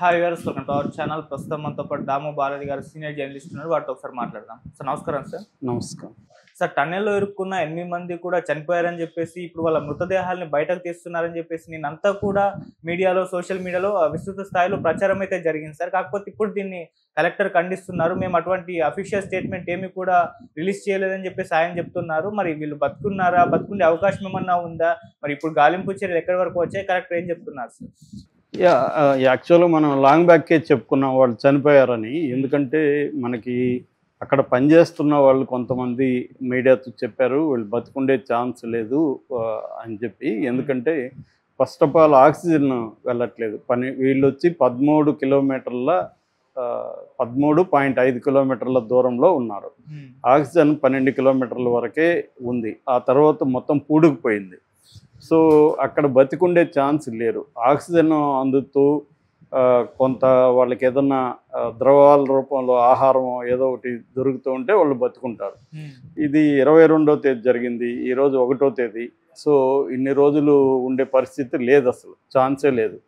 Hi viewers, welcome to our channel. ప్రస్తుతం మనతో పాటు దాము బాలాజీ గారు సీనియర్ జర్నలిస్ట్ ఉన్నారు. వాటితో ఒకసారి మాట్లాడదాం. సార్ నమస్కారం. సార్ నమస్కారం. సార్ టన్నెల్లో ఇరుక్కున్న 8 మంది కూడా చనిపోయారని చెప్పేసి, ఇప్పుడు వాళ్ళ మృతదేహాలని బయటకు తీస్తున్నారని చెప్పేసి నేనంతా కూడా మీడియాలో, సోషల్ మీడియాలో విస్తృత స్థాయిలో ప్రచారం అయితే జరిగింది సార్. కాకపోతే ఇప్పుడు దీన్ని కలెక్టర్ ఖండిస్తున్నారు. మేము అటువంటి అఫీషియల్ స్టేట్మెంట్ ఏమి కూడా రిలీజ్ చేయలేదని చెప్పేసి ఆయన చెప్తున్నారు. మరి వీళ్ళు బతుకున్నారా, బతుకుండే అవకాశం ఏమన్నా ఉందా? మరి ఇప్పుడు గాలింపు చర్యలు ఎక్కడి వరకు వచ్చాయి? కలెక్టర్ ఏం చెప్తున్నారు సార్? యాక్చువల్గా మనం లాంగ్ బ్యాక్కే చెప్పుకున్నాం వాళ్ళు చనిపోయారని. ఎందుకంటే మనకి అక్కడ పనిచేస్తున్న వాళ్ళు కొంతమంది మీడియాతో చెప్పారు వీళ్ళు బతుకుండే ఛాన్స్ లేదు అని చెప్పి. ఎందుకంటే ఫస్ట్ ఆఫ్ ఆల్ ఆక్సిజన్ వెళ్ళట్లేదు. వీళ్ళు వచ్చి 13 కిలోమీటర్ల 13.5 కిలోమీటర్ల దూరంలో ఉన్నారు. ఆక్సిజన్ 12 కిలోమీటర్ల వరకే ఉంది. ఆ తర్వాత మొత్తం పూడుకుపోయింది. సో అక్కడ బతికుండే ఛాన్స్ లేరు. ఆక్సిజన్ అందుతూ కొంత వాళ్ళకి ఏదన్నా ద్రవాల రూపంలో ఆహారం ఏదో ఒకటి దొరుకుతూ ఉంటే వాళ్ళు బతుకుంటారు. ఇది 22వ తేదీ జరిగింది, ఈరోజు 1వ తేదీ. సో ఇన్ని రోజులు ఉండే పరిస్థితి లేదు, అసలు ఛాన్సే లేదు.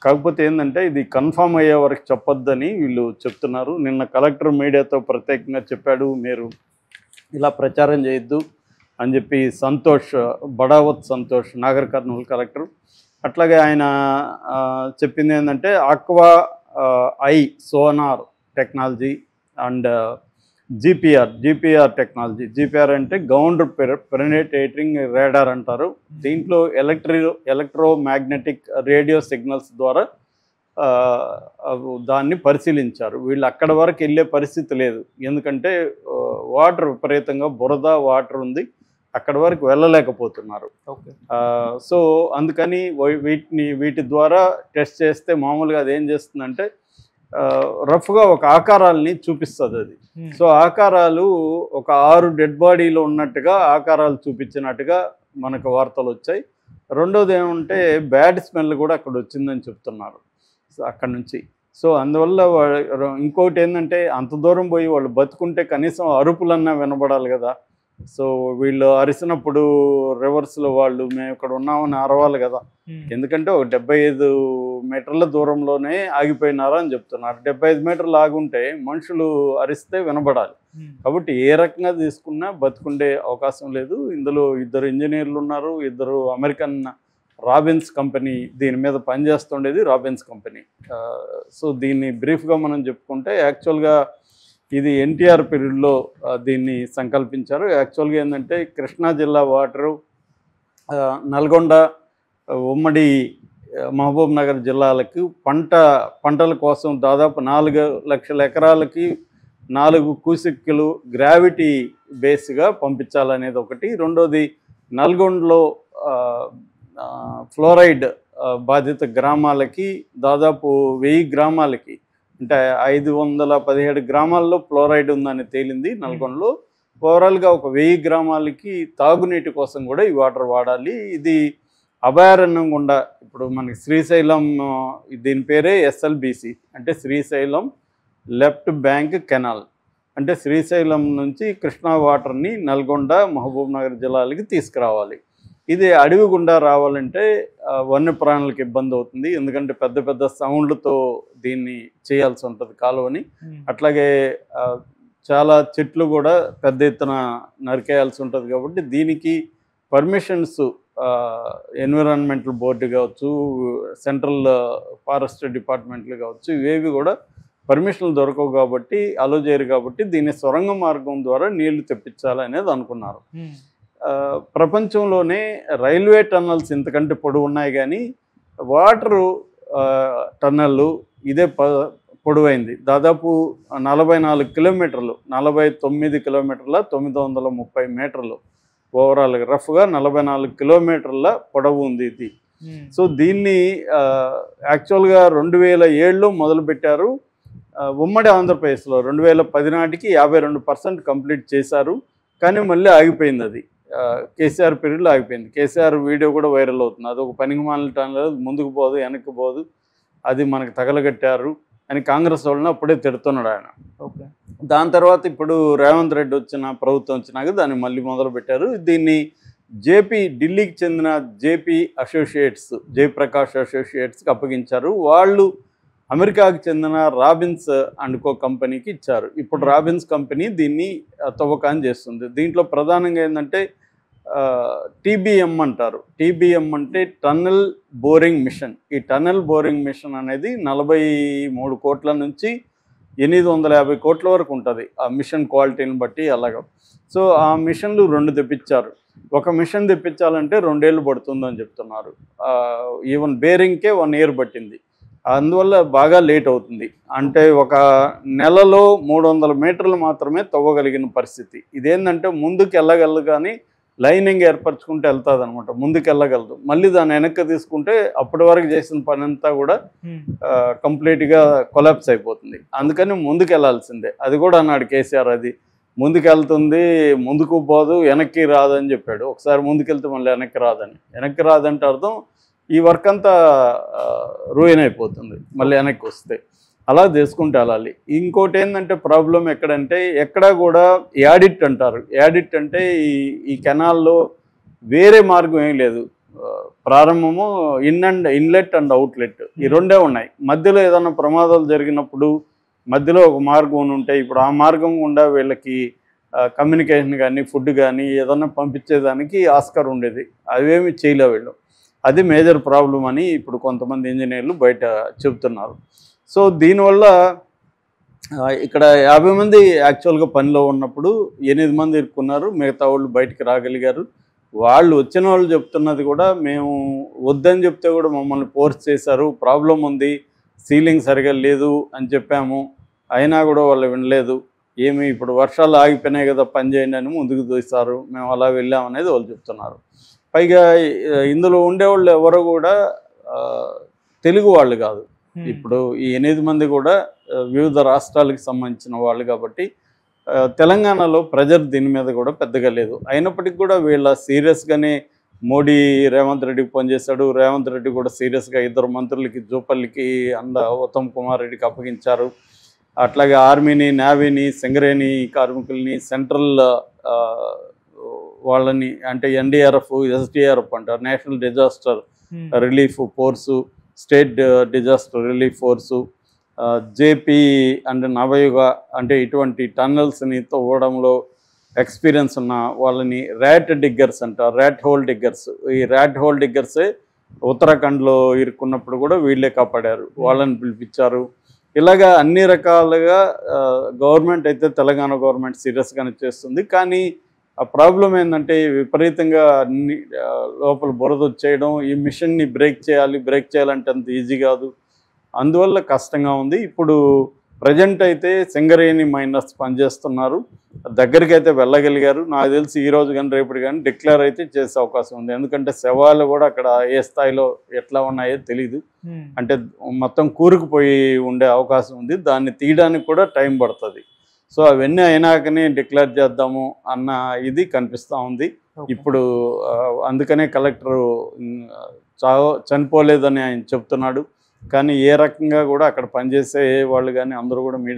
కాకపోతే ఏంటంటే ఇది కన్ఫామ్ అయ్యే వరకు చెప్పొద్దని వీళ్ళు చెప్తున్నారు. నిన్న కలెక్టర్ మీడియాతో ప్రత్యేకంగా చెప్పాడు, మీరు ఇలా ప్రచారం చేయొద్దు అని చెప్పి. బడావత్ సంతోష్ నాగర్ కర్నూలు కలెక్టర్ అట్లాగే ఆయన చెప్పింది ఏంటంటే aqua I sonar technology and GPR technology. GPR అంటే గ్రౌండ్ పెనిట్రేటింగ్ రాడార్ అంటారు. దీంట్లో ఎలక్ట్రోమాగ్నెటిక్ రేడియో సిగ్నల్స్ ద్వారా దాన్ని పరిశీలించారు. వీళ్ళు అక్కడ వరకు వెళ్ళే పరిస్థితి లేదు, ఎందుకంటే వాటర్ విపరీతంగా బురద వాటర్ ఉంది, అక్కడ వరకు వెళ్ళలేకపోతున్నారు. సో అందుకని వీటి ద్వారా టెస్ట్ చేస్తే మామూలుగా అది ఏం చేస్తుందంటే రఫ్గా ఒక ఆకారాలని చూపిస్తుంది అది. సో ఆకారాలు ఒక 6 డెడ్ బాడీలో ఉన్నట్టుగా ఆకారాలు చూపించినట్టుగా మనకు వార్తలు వచ్చాయి. రెండోది ఏమంటే బ్యాడ్ స్మెల్ కూడా అక్కడ వచ్చిందని చెప్తున్నారు అక్కడ నుంచి. సో అందువల్ల ఇంకోటి ఏంటంటే అంత దూరం పోయి వాళ్ళు బతుకుంటే కనీసం అరుపులన్నా వినబడాలి కదా. సో వీళ్ళు అరిసినప్పుడు రివర్స్లో వాళ్ళు మేము ఇక్కడ ఉన్నామని అరవాలి కదా. ఎందుకంటే ఒక 75 మీటర్ల దూరంలోనే ఆగిపోయినారా అని చెప్తున్నారు. 75 మీటర్లు ఆగుంటే మనుషులు అరిస్తే వినబడాలి. కాబట్టి ఏ రకంగా తీసుకున్నా బతుకుండే అవకాశం లేదు. ఇందులో 2 ఇంజనీర్లు ఉన్నారు, 2 అమెరికన్ రాబిన్స్ కంపెనీ దీని మీద పనిచేస్తుండేది, రాబిన్స్ కంపెనీ. సో దీన్ని బ్రీఫ్గా మనం చెప్పుకుంటే యాక్చువల్గా ఇది ఎన్టీఆర్ పీరియడ్లో దీన్ని సంకల్పించారు. యాక్చువల్గా ఏంటంటే కృష్ణా జిల్లా వాటరు, నల్గొండ, ఉమ్మడి మహబూబ్ నగర్ జిల్లాలకు పంటల కోసం దాదాపు 4 లక్షల ఎకరాలకి 4 క్యూసెక్కులు గ్రావిటీ బేస్గా పంపించాలనేది ఒకటి. రెండోది నల్గొండలో ఫ్లోరైడ్ బాధిత గ్రామాలకి దాదాపు 1000 గ్రామాలకి, అంటే 517 గ్రామాల్లో ఫ్లోరైడ్ ఉందని తేలింది నల్గొండలో. ఓవరాల్గా ఒక 1000 గ్రామాలకి తాగునీటి కోసం కూడా ఈ వాటర్ వాడాలి. ఇది అభయారణ్యం గుండా ఇప్పుడు మనకి శ్రీశైలం, దీని పేరే ఎస్ఎల్బిసి అంటే శ్రీశైలం లెఫ్ట్ బ్యాంక్ కెనాల్. అంటే శ్రీశైలం నుంచి కృష్ణా వాటర్ని నల్గొండ, మహబూబ్ నగర్ జిల్లాలకి తీసుకురావాలి. ఇది అడవి గుండా రావాలంటే వన్యప్రాణులకు ఇబ్బంది అవుతుంది, ఎందుకంటే పెద్ద పెద్ద సౌండ్లతో దీన్ని చేయాల్సి ఉంటుంది కాలువని. అట్లాగే చాలా చెట్లు కూడా పెద్ద ఎత్తున నరికేయాల్సి ఉంటుంది. కాబట్టి దీనికి పర్మిషన్స్ ఎన్విరాన్మెంటల్ బోర్డు కావచ్చు, సెంట్రల్ ఫారెస్ట్ డిపార్ట్మెంట్లు కావచ్చు, ఇవేవి కూడా పర్మిషన్లు దొరకవు కాబట్టి అలో చేయరు. కాబట్టి దీన్ని సొరంగ మార్గం ద్వారా నీళ్లు తెప్పించాలనేది అనుకున్నారు. ప్రపంచంలోనే రైల్వే టన్నల్స్ ఇంతకంటే పొడవు ఉన్నాయి, కానీ వాటరు టన్నళ్ళు ఇదే పొడవైంది. దాదాపు 44 కిలోమీటర్లు, 49 కిలోమీటర్ల 930 మీటర్లు, ఓవరాల్గా రఫ్గా 44 కిలోమీటర్ల పొడవు ఉంది ఇది. సో దీన్ని యాక్చువల్గా 2007లో మొదలుపెట్టారు. ఉమ్మడి ఆంధ్రప్రదేశ్లో 2010 నాటికి 52% కంప్లీట్ చేశారు, కానీ మళ్ళీ ఆగిపోయింది. అది కేసీఆర్ పీరియడ్లో ఆగిపోయింది. కేసీఆర్ వీడియో కూడా వైరల్ అవుతుంది. అది ఒక పనికిమాలిన టన్నులు, ముందుకు పోదు వెనక్కి పోదు, అది మనకు తగలగట్టారు అని కాంగ్రెస్ వాళ్ళని అప్పుడే తిడుతున్నాడు ఆయన. దాని తర్వాత ఇప్పుడు రేవంత్ రెడ్డి ప్రభుత్వం వచ్చినాక దాన్ని మళ్ళీ మొదలుపెట్టారు. దీన్ని ఢిల్లీకి చెందిన జేపీ అసోసియేట్స్, జయప్రకాష్ అసోసియేట్స్కి అప్పగించారు. వాళ్ళు అమెరికాకు చెందిన రాబిన్స్ అండ్ కో కంపెనీకి ఇచ్చారు. ఇప్పుడు రాబిన్స్ కంపెనీ దీన్ని తవ్వకాన్ని చేస్తుంది. దీంట్లో ప్రధానంగా ఏంటంటే టీబీఎం అంటారు. టీబీఎం అంటే టన్నెల్ బోరింగ్ మిషన్. ఈ టన్నెల్ బోరింగ్ మిషన్ అనేది 43 కోట్ల నుంచి 850 కోట్ల వరకు ఉంటుంది ఆ మిషన్ క్వాలిటీని బట్టి అలాగా. సో ఆ మిషన్లు 2 తెప్పించారు. ఒక మిషన్ తెప్పించాలంటే 2 ఏళ్ళు పడుతుందని చెప్తున్నారు. ఈవెన్ బేరింగ్కే 1 ఇయర్ పట్టింది. అందువల్ల బాగా లేట్ అవుతుంది. అంటే ఒక నెలలో 300 మీటర్లు మాత్రమే తవ్వగలిగిన పరిస్థితి. ఇదేంటంటే ముందుకు వెళ్ళగలదు కానీ లైనింగ్ ఏర్పరచుకుంటే వెళ్తుంది అనమాట, ముందుకు వెళ్ళగలదు. మళ్ళీ దాన్ని వెనక్కి తీసుకుంటే అప్పటి వరకు చేసిన పని అంతా కూడా కంప్లీట్గా కొలాప్స్ అయిపోతుంది. అందుకని ముందుకు వెళ్ళాల్సిందే. అది కూడా అన్నాడు కేసీఆర్, అది ముందుకు వెళ్తుంది, ముందుకు పోదు, వెనక్కి రాదని చెప్పాడు. ఒకసారి ముందుకెళ్తే మళ్ళీ వెనక్కి రాదని. వెనక్కి రాదంటే అర్థం ఈ వర్క్ అంతా రూయిన్ అయిపోతుంది మళ్ళీ వెనక్కి వస్తే. అలా చేసుకుంటూ వెళ్ళాలి. ఇంకోటి ఏంటంటే ప్రాబ్లం ఎక్కడంటే ఎక్కడా కూడా యాడిట్ అంటారు. యాడిట్ అంటే ఈ కెనాల్లో వేరే మార్గం ఏం లేదు. ప్రారంభము ఇన్లెట్ అండ్ అవుట్లెట్ ఈ 2 ఉన్నాయి. మధ్యలో ఏదైనా ప్రమాదాలు జరిగినప్పుడు మధ్యలో ఒక మార్గం ఉంటే ఇప్పుడు ఆ మార్గం గుండా వీళ్ళకి కమ్యూనికేషన్ కానీ ఫుడ్ కానీ ఏదన్నా పంపించేదానికి ఆస్కారం ఉండేది. అవేమి చేయలే వీళ్ళు. అది మేజర్ ప్రాబ్లం అని ఇప్పుడు కొంతమంది ఇంజనీర్లు బయట చెబుతున్నారు. సో దీనివల్ల ఇక్కడ 50 మంది యాక్చువల్గా పనిలో ఉన్నప్పుడు 8 మంది ఇరుక్కున్నారు, మిగతా వాళ్ళు బయటికి రాగలిగారు. వాళ్ళు వచ్చిన వాళ్ళు చెప్తున్నది కూడా మేము వద్దని చెప్తే కూడా మమ్మల్ని ఫోర్స్ చేశారు, ప్రాబ్లం ఉంది, సీలింగ్ సరిగా లేదు అని చెప్పాము, అయినా కూడా వాళ్ళు వినలేదు. ఏమి ఇప్పుడు వర్షాలు ఆగిపోయినాయి కదా పని చేయండి అని ముందుకు దూస్తారు, మేము అలా వెళ్ళామనేది వాళ్ళు చెప్తున్నారు. పైగా ఇందులో ఉండేవాళ్ళు ఎవరు కూడా తెలుగు వాళ్ళు కాదు. ఇప్పుడు ఈ 8 మంది కూడా వివిధ రాష్ట్రాలకు సంబంధించిన వాళ్ళు కాబట్టి తెలంగాణలో ప్రెజర్ దీని మీద కూడా పెద్దగా లేదు. అయినప్పటికీ కూడా వీళ్ళ సీరియస్గానే మోడీ రేవంత్ రెడ్డికి పనిచేశాడు. రేవంత్ రెడ్డి కూడా సీరియస్గా 2 మంత్రులకి జూపల్లికి ఉత్తమ్ కుమార్ రెడ్డికి అప్పగించారు. అట్లాగే ఆర్మీని, నేవీని, సింగరేణి కార్మికుల్ని, సెంట్రల్ వాళ్ళని అంటే ఎన్డీఆర్ఎఫ్, ఎస్డీఆర్ఎఫ్ అంటారు, national disaster relief force, state disaster relief force, JP and Navayuga అంటే ఇటువంటి టన్నల్స్ని తవ్వడంలో ఎక్స్పీరియన్స్ ఉన్న వాళ్ళని ర్యాట్ డిగ్గర్స్ అంటారు, ర్యాట్ హోల్ డిగ్గర్స్. ఈ ర్యాట్ హోల్ డిగ్గర్సే ఉత్తరాఖండ్లో ఇరుక్కున్నప్పుడు కూడా వీళ్ళే కాపాడారు, వాళ్ళని పిలిపించారు. ఇలాగా అన్ని రకాలుగా గవర్నమెంట్ అయితే తెలంగాణ గవర్నమెంట్ సీరియస్గానే చేస్తుంది. కానీ ఆ ప్రాబ్లం ఏంటంటే విపరీతంగా అన్ని లోపల బురద వచ్చేయడం, ఈ మిషన్ని బ్రేక్ చేయాలంటే అంత ఈజీ కాదు, అందువల్ల కష్టంగా ఉంది. ఇప్పుడు ప్రజెంట్ అయితే సింగరేణి మైనర్స్ పనిచేస్తున్నారు, దగ్గరికి అయితే వెళ్ళగలిగారు. నాకు తెలిసి ఈరోజు కానీ రేపటి కానీ డిక్లేర్ అయితే చేసే అవకాశం ఉంది. ఎందుకంటే శవాలు కూడా అక్కడ ఏ స్థాయిలో ఎట్లా ఉన్నాయో తెలీదు. అంటే మొత్తం కూరుకుపోయి ఉండే అవకాశం ఉంది, దాన్ని తీయడానికి కూడా టైం పడుతుంది. సో అవన్నీ అయినాకనే డిక్లేర్ చేద్దాము అన్న ఇది కనిపిస్తూ ఉంది ఇప్పుడు. అందుకనే కలెక్టరు చనిపోలేదని ఆయన చెప్తున్నాడు. కానీ ఏ రకంగా కూడా అక్కడ పనిచేసే వాళ్ళు కానీ అందరూ కూడా